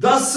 10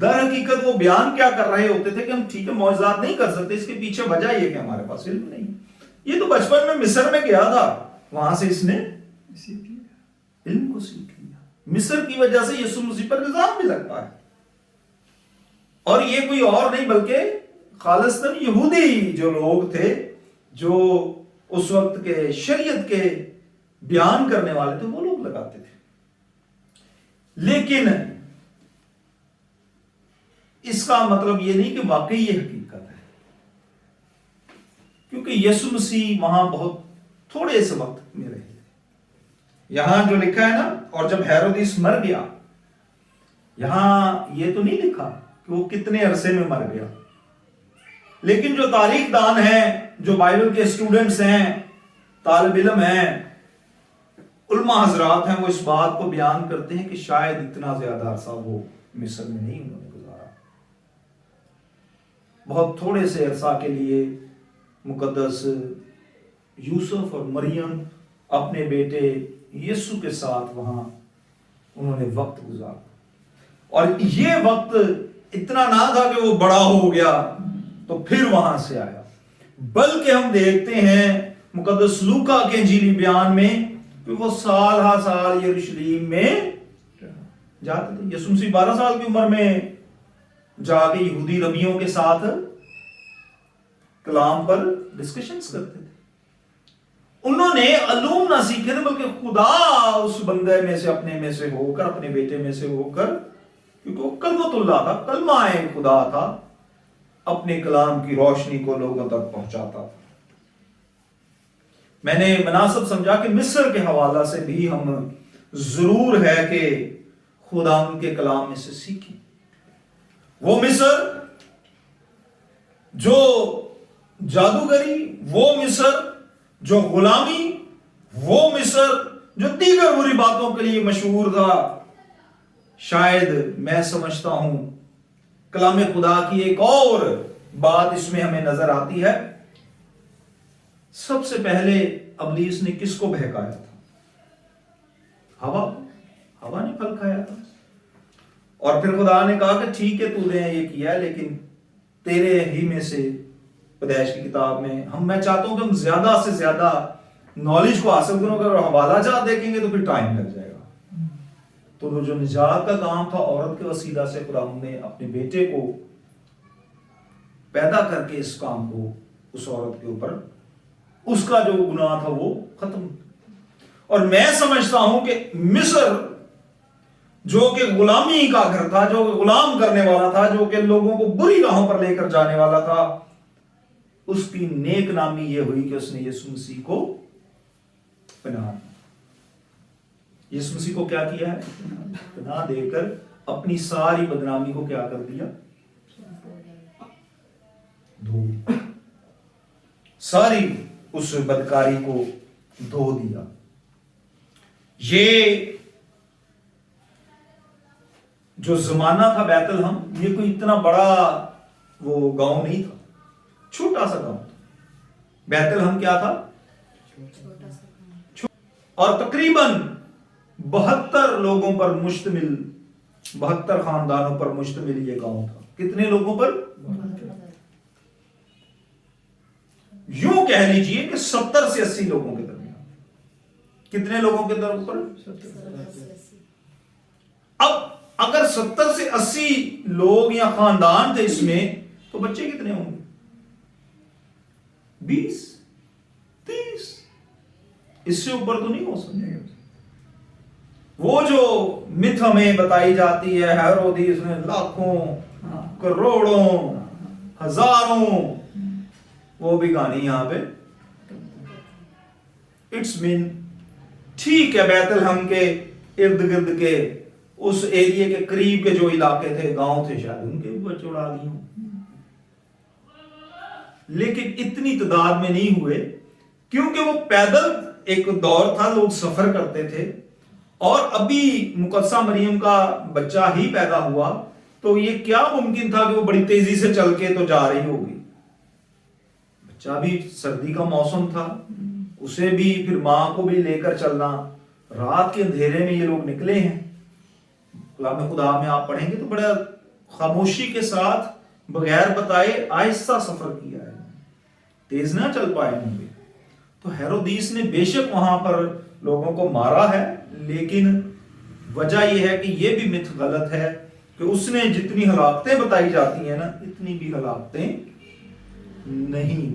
در حقیقت وہ بیان کیا کر رہے ہوتے تھے کہ ہم ٹھیک ہے معجزات نہیں کر سکتے، اس کے پیچھے وجہ یہ کہ ہمارے پاس علم نہیں۔ یہ تو بچپن میں مصر میں گیا تھا، وہاں سے اس نے علم کو سیکھ لیا۔ مصر کی وجہ سے یسوع مسیح پر الزام بھی لگتا ہے، اور یہ کوئی اور نہیں بلکہ خالصتاً یہودی جو لوگ تھے، جو اس وقت کے شریعت کے بیان کرنے والے تھے، وہ لوگ لگاتے تھے۔ لیکن اس کا مطلب یہ نہیں کہ واقعی یہ حقیقت ہے، کیونکہ یسوع مسیح وہاں بہت تھوڑے سے وقت میں رہے تھے۔ یہاں جو لکھا ہے نا، اور جب ہیرودیس مر گیا، یہاں یہ تو نہیں لکھا کہ وہ کتنے عرصے میں مر گیا، لیکن جو تاریخ دان ہیں، جو بائبل کے اسٹوڈنٹس ہیں، طالب علم ہیں، علماء حضرات ہیں، وہ اس بات کو بیان کرتے ہیں کہ شاید اتنا زیادہ عرصہ وہ مصر میں نہیں انہوں نے گزارا۔ بہت تھوڑے سے عرصہ کے لیے مقدس یوسف اور مریم اپنے بیٹے یسوع کے ساتھ وہاں انہوں نے وقت گزارا، اور یہ وقت اتنا نہ تھا کہ وہ بڑا ہو گیا تو پھر وہاں سے آیا، بلکہ ہم دیکھتے ہیں مقدس لوکا کے انجیلی بیان میں کہ وہ سال ہا سال یروشلیم میں جاتے تھے۔ یسوع مسیح 12 سال کی عمر میں جا کے یہودی ربیوں کے ساتھ کلام پر ڈسکشنز کرتے تھے۔ انہوں نے علوم نہ سیکھے تھے، بلکہ خدا اس بندے میں سے، اپنے میں سے ہو کر، اپنے بیٹے میں سے ہو کر، کیونکہ وہ کلمۃ اللہ تھا، کلمہ خدا تھا، اپنے کلام کی روشنی کو لوگوں تک پہنچاتا تھا۔ میں نے مناسب سمجھا کہ مصر کے حوالہ سے بھی ہم ضرور ہے کہ خدا ان کے کلام میں سے سیکھیں۔ وہ مصر جو جادوگری، وہ مصر جو غلامی، وہ مصر جو دیگر بری باتوں کے لیے مشہور تھا، شاید میں سمجھتا ہوں کلام خدا کی ایک اور بات اس میں ہمیں نظر آتی ہے۔ سب سے پہلے ابلیس نے کس کو بہکایا تھا؟ ہوا نے پھل کھایا تھا، اور پھر خدا نے کہا کہ ٹھیک ہے تو نے یہ کیا، لیکن تیرے ہی میں سے، پیدائش کی کتاب میں میں چاہتا ہوں کہ ہم زیادہ سے زیادہ نالج کو حاصل کروں، اگر حوالہ جات دیکھیں گے تو پھر ٹائم لگ جائے گا۔ تو وہ جو نجات کا کام تھا عورت کے وسیلہ سے، خدا نے اپنے بیٹے کو پیدا کر کے اس کام کو اس عورت کے اوپر، اس کا جو گناہ تھا وہ ختم۔ اور میں سمجھتا ہوں کہ مصر جو کہ غلامی کا گھر تھا، جو غلام کرنے والا تھا، جو کہ لوگوں کو بری راہوں پر لے کر جانے والا تھا، اس کی نیک نامی یہ ہوئی کہ اس نے یسوع مسیح کو پناہ دی۔ یسوع مسیح کو کیا کیا ہے؟ پناہ دے کر اپنی ساری بدنامی کو کیا کر دیا؟ دھو، ساری اس بدکاری کو دھو دیا۔ یہ جو زمانہ تھا بیت الحم، یہ کوئی اتنا بڑا وہ گاؤں نہیں تھا، چھوٹا سا گاؤں تھا۔ بیت الحم کیا تھا؟ اور تقریباً 72 لوگوں پر مشتمل، 72 خاندانوں پر مشتمل یہ گاؤں تھا۔ کتنے لوگوں پر؟ یوں کہہ لیجئے کہ 70 سے 80 لوگوں کے درمیان۔ کتنے لوگوں کے درمیان؟ اب اگر 70 سے 80 لوگ یا خاندان تھے اس میں، تو بچے کتنے ہوں گے؟ 20 30، اس سے اوپر تو نہیں ہو سکتے۔ وہ جو مت ہمیں بتائی جاتی ہے، ہیرودیس نے لاکھوں، کروڑوں، ہزاروں، وہ بھی کہانی یہاں پہ اٹس مین ٹھیک ہے۔ بیت الحم کے ارد گرد کے اس ایریے کے قریب کے جو علاقے تھے، گاؤں تھے، شاید ان کے بچے اڑا دی ہوں، لیکن اتنی تعداد میں نہیں ہوئے، کیونکہ وہ پیدل ایک دور تھا، لوگ سفر کرتے تھے، اور ابھی مقدسہ مریم کا بچہ ہی پیدا ہوا، تو یہ کیا ممکن تھا کہ وہ بڑی تیزی سے چل کے تو جا رہی ہوگی؟ بچہ بھی، سردی کا موسم تھا، اسے بھی پھر ماں کو بھی لے کر چلنا، رات کے اندھیرے میں یہ لوگ نکلے ہیں۔ کلام خدا میں آپ پڑھیں گے تو بڑا خاموشی کے ساتھ بغیر بتائے آہستہ سفر کیا ہے، تیز نہ چل پائے ہوں گے۔ تو ہیرودیس نے بے شک وہاں پر لوگوں کو مارا ہے، لیکن وجہ یہ ہے کہ یہ بھی مت غلط ہے کہ اس نے جتنی ہلاکتیں بتائی جاتی ہیں نا، اتنی بھی ہلاکتیں نہیں۔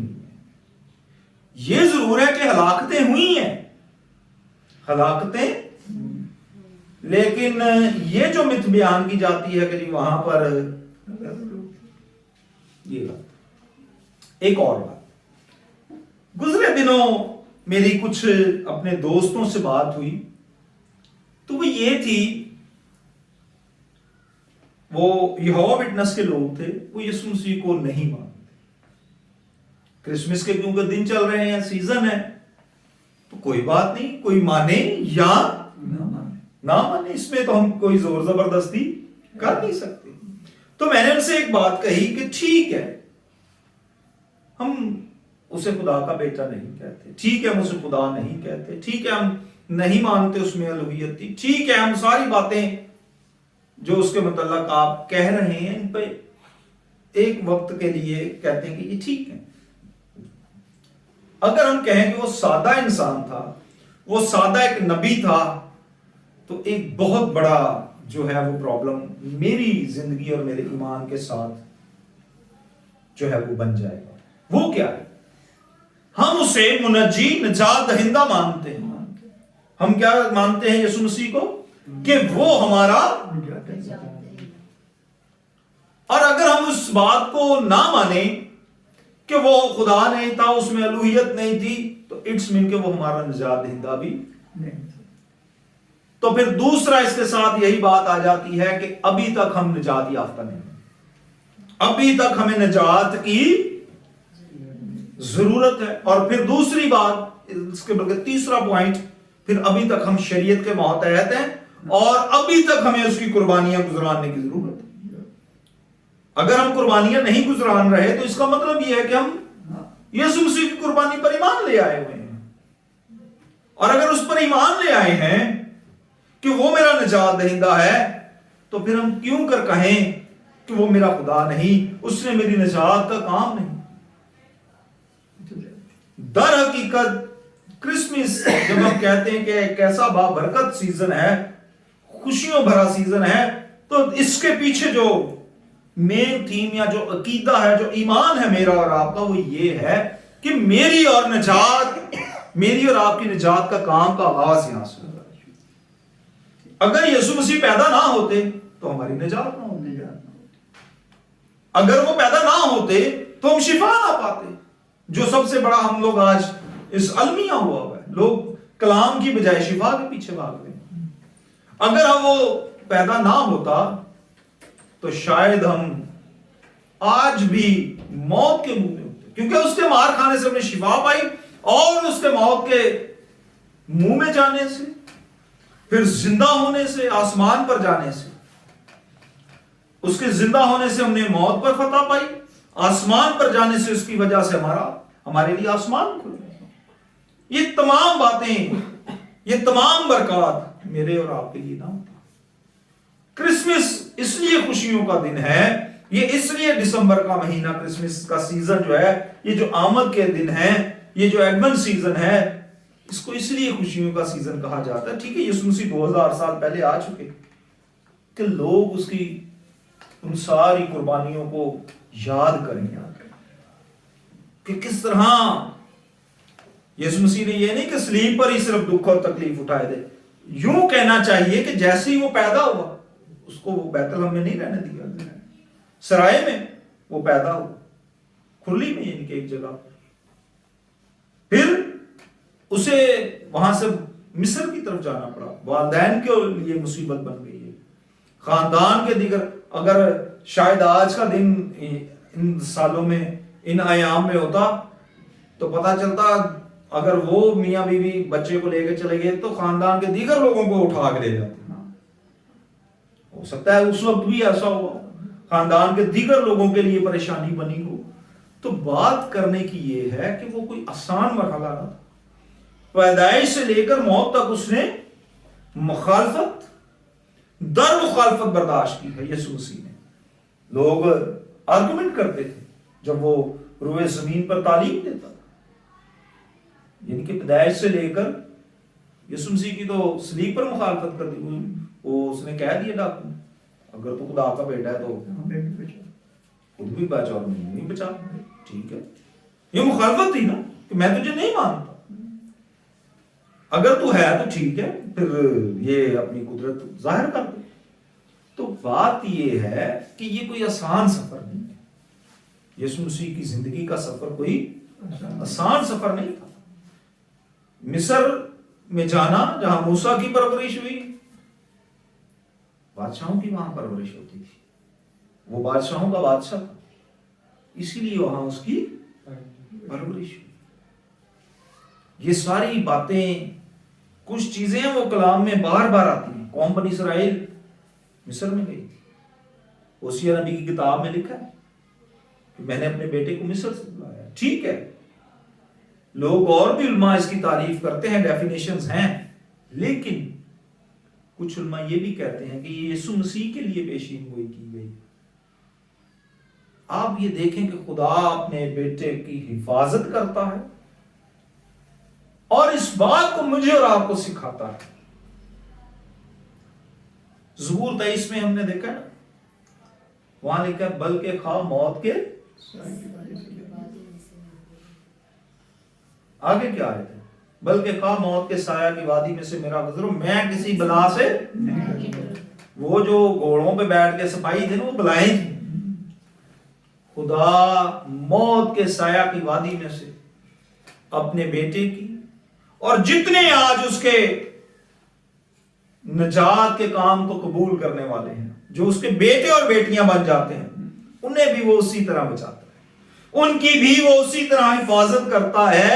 یہ ضرور ہے کہ ہلاکتیں ہوئی ہیں، ہلاکتیں، لیکن یہ جو مت بیان کی جاتی ہے کہ جی وہاں پر یہ ایک اور بات، گزرے دنوں میری کچھ اپنے دوستوں سے بات ہوئی، تو وہ یہ تھی، وہ یہوہ وٹنس کے لوگ تھے، وہ یسوع مسیح کو نہیں مانتے۔ کرسمس کے کیونکہ دن چل رہے ہیں، سیزن ہے، تو کوئی بات نہیں، کوئی مانے یا نہ مانے، اس میں تو ہم کوئی زور زبردستی کر نہیں سکتے۔ تو میں نے ان سے ایک بات کہی کہ ٹھیک ہے، ہم اسے خدا کا بیٹا نہیں کہتے، ٹھیک ہے ہم اسے خدا نہیں کہتے، ٹھیک ہے ہم نہیں مانتے اس میں الوہیت تھی، ٹھیک ہے ہم ساری باتیں جو اس کے متعلق آپ کہہ رہے ہیں ان پہ ایک وقت کے لیے کہتے ہیں کہ یہ ٹھیک ہے۔ اگر ہم کہیں کہ وہ سادہ انسان تھا، وہ سادہ ایک نبی تھا، تو ایک بہت بڑا جو ہے وہ پرابلم میری زندگی اور میرے ایمان کے ساتھ جو ہے وہ بن جائے گا۔ وہ کیا ہے؟ ہم اسے منجی، نجات دہندہ مانتے ہیں۔ ہم کیا مانتے ہیں یسوع مسیح کو؟ کہ وہ ہمارا، اور اگر ہم اس بات کو نہ مانیں کہ وہ خدا نہیں تھا، اس میں الوہیت نہیں تھی، تو اٹس مین کہ وہ ہمارا نجات دہندہ بھی نہیں۔ تو پھر دوسرا اس کے ساتھ یہی بات آ جاتی ہے کہ ابھی تک ہم نجات یافتہ نہیں ہیں، ابھی تک ہمیں نجات کی ضرورت ہے۔ اور پھر دوسری بات، اس کے بلکہ تیسرا پوائنٹ، پھر ابھی تک ہم شریعت کے ماتحت ہیں اور ابھی تک ہمیں اس کی قربانیاں گزراننے کی ضرورت ہے۔ اگر ہم قربانیاں نہیں گزران رہے تو اس کا مطلب یہ ہے کہ ہم یسوع مسیح کی قربانی پر ایمان لے آئے ہوئے ہیں، اور اگر اس پر ایمان لے آئے ہیں کہ وہ میرا نجات دہندہ ہے، تو پھر ہم کیوں کر کہیں کہ وہ میرا خدا نہیں، اس نے میری نجات کا کام نہیں۔ در حقیقت کرسمس جب ہم کہتے ہیں کہ ایک ایسا بابرکت سیزن ہے، خوشیوں بھرا سیزن ہے، تو اس کے پیچھے جو مین تھیم یا جو عقیدہ ہے، جو ایمان ہے میرا اور آپ کا، وہ یہ ہے کہ میری اور آپ کی نجات کا کام کا آغاز یہاں سے ہوگا۔ اگر یسوع مسیح پیدا نہ ہوتے تو ہماری نجات نہ ہوتی، اگر وہ پیدا نہ ہوتے تو ہم شفا نہ پاتے، جو سب سے بڑا ہم لوگ آج اس المیہ ہوا ہے، لوگ کلام کی بجائے شفا کے پیچھے بھاگ رہے ہیں۔ اگر وہ پیدا نہ ہوتا تو شاید ہم آج بھی موت کے منہ میں ہوتے، کیونکہ اس کے مار کھانے سے ہم نے شفا پائی، اور اس کے موت کے منہ میں جانے سے، پھر زندہ ہونے سے، آسمان پر جانے سے، اس کے زندہ ہونے سے ہم نے موت پر فتح پائی، آسمان پر جانے سے اس کی وجہ سے ہمارے لیے آسمان کھل گئے۔ یہ تمام باتیں، یہ تمام برکات میرے اور آپ کے لیے نہ ہوتا۔ کرسمس اس لیے خوشیوں کا دن ہے، یہ اس لیے دسمبر کا مہینہ، کرسمس کا سیزن جو ہے، یہ جو آمد کے دن ہے، یہ جو ایڈونٹ سیزن ہے، اس کو اس لیے خوشیوں کا سیزن کہا جاتا ہے۔ ٹھیک ہے، یسوع مسیح 2000 سال پہلے آ چکے کہ لوگ اس کی ان ساری قربانیوں کو یاد کریں کہ کس طرح یسوع مسیح نے یہ نہیں کہ صلیب پر ہی صرف دکھ اور تکلیف اٹھائے تھے، یوں کہنا چاہیے کہ جیسے ہی وہ پیدا ہوا، اس کو وہ بیت لحم میں نہیں رہنے دیا، سرائے میں وہ پیدا ہوا، کھرلی میں، یعنی کہ ایک جگہ، پھر اسے وہاں سے مصر کی طرف جانا پڑا، والدین کے لیے مصیبت بن گئی ہے، خاندان کے دیگر، اگر شاید آج کا دن ان سالوں میں، ان ایام میں ہوتا تو پتہ چلتا اگر وہ میاں بیوی بچے کو لے کے چلے گئے تو خاندان کے دیگر لوگوں کو اٹھا کے لے جاتے۔ ہو سکتا ہے اس وقت بھی ایسا ہوا، خاندان کے دیگر لوگوں کے لیے پریشانی بنی ہو۔ تو بات کرنے کی یہ ہے کہ وہ کوئی آسان مرحلہ نہ تھا، پیدائش سے لے کر موت تک اس نے مخالفت در مخالفت برداشت کی ہے یسوع مسیح نے، لوگ آرگومنٹ کرتے تھے جب وہ روئے زمین پر تعلیم دیتا تھا، یعنی کہ پیدائش سے لے کر یسوع مسیح کی تو صلیب پر مخالفت کر دی، وہ اس نے کہہ دیا ڈاکو اگر تو خدا کا بیٹا ہے تو خود بھی بچا اور مجھے نہیں بچا. ٹھیک ہے، یہ مخالفت تھی نا کہ میں تجھے نہیں مانتا، اگر تو ہے تو ٹھیک ہے پھر یہ اپنی قدرت ظاہر کر دے. تو بات یہ ہے کہ یہ کوئی آسان سفر نہیں ہے، یسوع مسیح کی زندگی کا سفر کوئی آسان سفر نہیں تھا. مصر میں جانا جہاں موسیٰ کی پرورش ہوئی، بادشاہوں کی وہاں پرورش ہوتی تھی، وہ بادشاہوں کا بادشاہ تھا، اسی لیے وہاں اس کی پرورش ہوئی. یہ ساری باتیں، کچھ چیزیں وہ کلام میں بار بار آتی ہیں. قوم بنی اسرائیل مصر میں گئی تھی، ہوسیہ نبی کی کتاب میں لکھا ہے کہ میں نے اپنے بیٹے کو مصر سے بلایا. ٹھیک ہے، لوگ اور بھی علماء اس کی تعریف کرتے ہیں، ڈیفینیشنز ہیں، لیکن کچھ علماء یہ بھی کہتے ہیں کہ یہ یسوع مسیح کے لیے پیشین گوئی کی گئی. آپ یہ دیکھیں کہ خدا اپنے بیٹے کی حفاظت کرتا ہے اور اس بات کو مجھے اور آپ کو سکھاتا ہے. زبور 23 میں ہم نے دیکھا نا، وہاں لکھا ہے بلکہ خواہ موت کے آگے کیا آئے تھے، بلکہ خواہ موت کے سایہ کی وادی میں سے میرا گزرو میں کسی بلا سے. وہ جو گھوڑوں پہ بیٹھ کے سپاہی تھے نا، وہ بلائیں تھیں. خدا موت کے سایہ کی وادی میں سے اپنے بیٹے کی اور جتنے آج اس کے نجات کے کام کو قبول کرنے والے ہیں، جو اس کے بیٹے اور بیٹیاں بن جاتے ہیں، انہیں بھی وہ اسی طرح بچاتا ہے، ان کی بھی وہ اسی طرح حفاظت کرتا ہے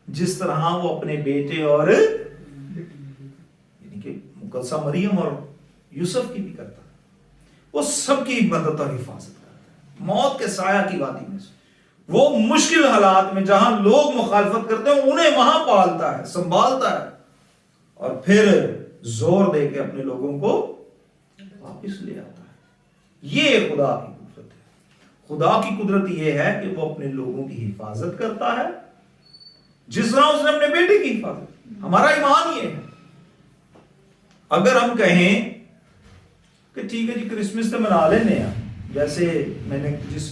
جس طرح وہ اپنے بیٹے اور یعنی کہ مقدسہ مریم اور یوسف کی بھی کرتا ہے. وہ سب کی مدد اور حفاظت کرتا ہے موت کے سایہ کی وادی میں سے. وہ مشکل حالات میں جہاں لوگ مخالفت کرتے ہیں انہیں وہاں پالتا ہے، سنبھالتا ہے، اور پھر زور دے کے اپنے لوگوں کو واپس لے آتا ہے. یہ خدا کی قدرت ہے. خدا کی قدرت یہ ہے کہ وہ اپنے لوگوں کی حفاظت کرتا ہے جس طرح اس نے اپنے بیٹے کی حفاظت. ہمارا ایمان یہ ہے، اگر ہم کہیں کہ ٹھیک ہے جی کرسمس تو منا لینے ہیں، جیسے میں نے جس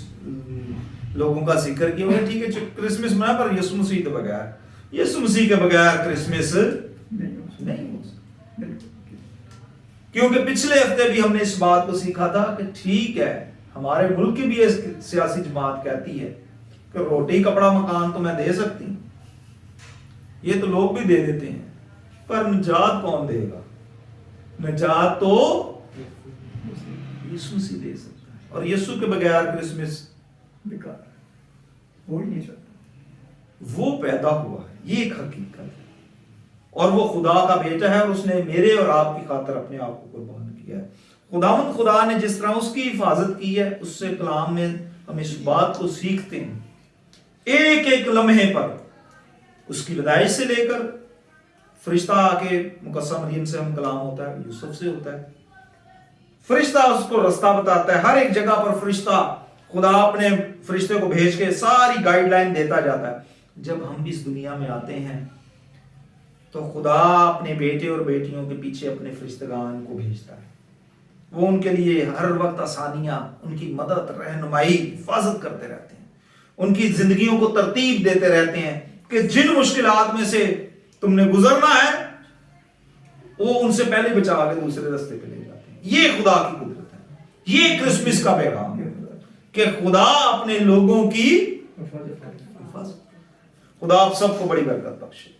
لوگوں کا ذکر کیا وہ ٹھیک ہے کرسمس منا، پر یسوع مسیح کے بغیر، یسوع مسیح کے بغیر کرسمس نہیں ہو سکتا. کیونکہ پچھلے ہفتے بھی ہم نے اس بات کو سیکھا تھا کہ ٹھیک ہے ہمارے ملک کی بھی سیاسی جماعت کہتی ہے کہ روٹی کپڑا مکان تو میں دے سکتی ہوں، یہ تو لوگ بھی دے دیتے ہیں، پر نجات کون دے گا؟ نجات تو یسوع مسیح دے سکتا ہے، اور یسوع کے بغیر کرسمس بیکار ہے، ہو ہی نہیں سکتا. وہ پیدا ہوا ہے، یہ ایک حقیقت ہے، اور وہ خدا کا بیٹا ہے، اور اس نے میرے اور آپ کی خاطر اپنے آپ کو قربان کیا ہے. خداوند خدا نے جس طرح اس کی حفاظت کی ہے، اس سے کلام میں ہم اس بات کو سیکھتے ہیں. ایک ایک لمحے پر اس کی پیدائش سے لے کر فرشتہ آ کے مقدسہ مریم سے ہم کلام ہوتا ہے، یوسف سے ہوتا ہے، فرشتہ اس کو رستہ بتاتا ہے. ہر ایک جگہ پر فرشتہ، خدا اپنے فرشتے کو بھیج کے ساری گائیڈ لائن دیتا جاتا ہے. جب ہم بھی اس دنیا میں آتے ہیں تو خدا اپنے بیٹے اور بیٹیوں کے پیچھے اپنے فرشتگان کو بھیجتا ہے. وہ ان کے لیے ہر وقت آسانیاں، ان کی مدد، رہنمائی، حفاظت کرتے رہتے ہیں، ان کی زندگیوں کو ترتیب دیتے رہتے ہیں کہ جن مشکلات میں سے تم نے گزرنا ہے وہ ان سے پہلے بچا کے دوسرے راستے پہ لے جاتے ہیں. یہ خدا کی قدرت ہے، یہ کرسمس کا پیغام ہے کہ خدا اپنے لوگوں کی حفاظت. خدا آپ سب کو بڑی برکت بخشے.